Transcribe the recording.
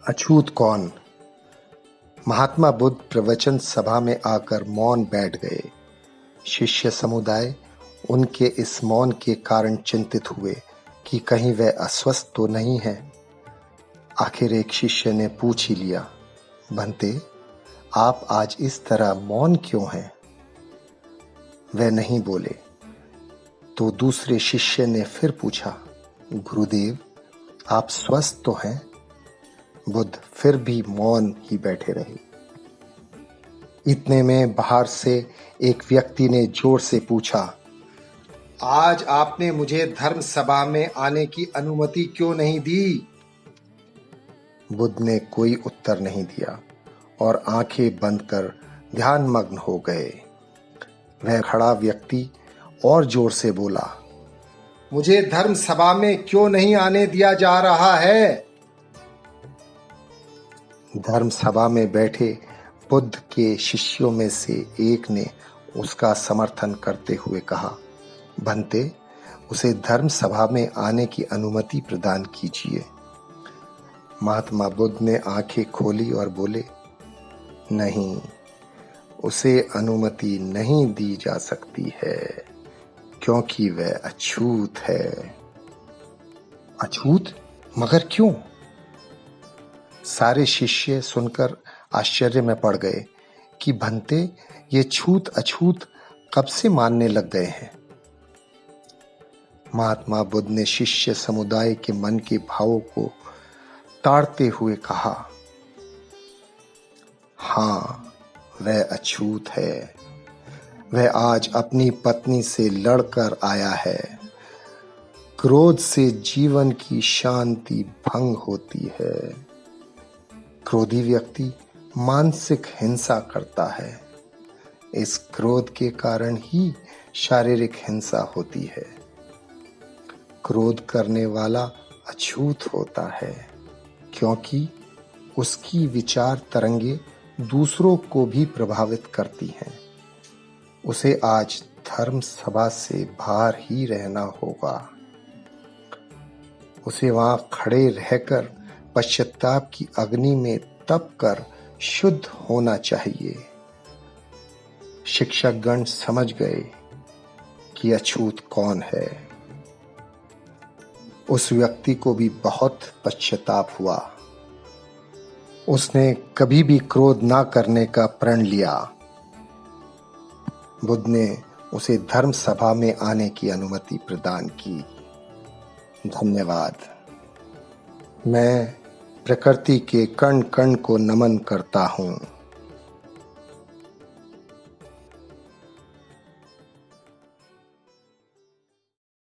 अछूत कौन? महात्मा बुद्ध प्रवचन सभा में आकर मौन बैठ गए। शिष्य समुदाय उनके इस मौन के कारण चिंतित हुए कि कहीं वह अस्वस्थ तो नहीं है। आखिर एक शिष्य ने पूछ ही लिया, भंते, आप आज इस तरह मौन क्यों हैं? वह नहीं बोले। तो दूसरे शिष्य ने फिर पूछा, गुरुदेव, आप स्वस्थ तो हैं? बुद्ध फिर भी मौन ही बैठे रहे। इतने में बाहर से एक व्यक्ति ने जोर से पूछा, आज आपने मुझे धर्म सभा में आने की अनुमति क्यों नहीं दी? बुद्ध ने कोई उत्तर नहीं दिया और आंखें बंद कर ध्यानमग्न हो गए। वह खड़ा व्यक्ति और जोर से बोला, मुझे धर्म सभा में क्यों नहीं आने दिया जा रहा है? धर्म सभा में बैठे बुद्ध के शिष्यों में से एक ने उसका समर्थन करते हुए कहा, भंते, उसे धर्म सभा में आने की अनुमति प्रदान कीजिए। महात्मा बुद्ध ने आंखें खोली और बोले, नहीं, उसे अनुमति नहीं दी जा सकती है, क्योंकि वह अछूत है। अछूत? मगर क्यों? सारे शिष्य सुनकर आश्चर्य में पड़ गए कि भंते, ये छूत अछूत कब से मानने लग गए हैं। महात्मा बुद्ध ने शिष्य समुदाय के मन के भावों को ताड़ते हुए कहा, हाँ, वह अछूत है। वह आज अपनी पत्नी से लड़कर आया है। क्रोध से जीवन की शांति भंग होती है। क्रोधी व्यक्ति मानसिक हिंसा करता है। इस क्रोध के कारण ही शारीरिक हिंसा होती है। क्रोध करने वाला अछूत होता है, क्योंकि उसकी विचार तरंगे दूसरों को भी प्रभावित करती हैं। उसे आज धर्म सभा से बाहर ही रहना होगा। उसे वहां खड़े रहकर पश्चाताप की अग्नि में तप कर शुद्ध होना चाहिए। शिक्षकगण समझ गए कि अछूत कौन है। उस व्यक्ति को भी बहुत पश्चाताप हुआ। उसने कभी भी क्रोध ना करने का प्रण लिया। बुद्ध ने उसे धर्म सभा में आने की अनुमति प्रदान की। धन्यवाद। मैं प्रकृति के कण कण को नमन करता हूँ।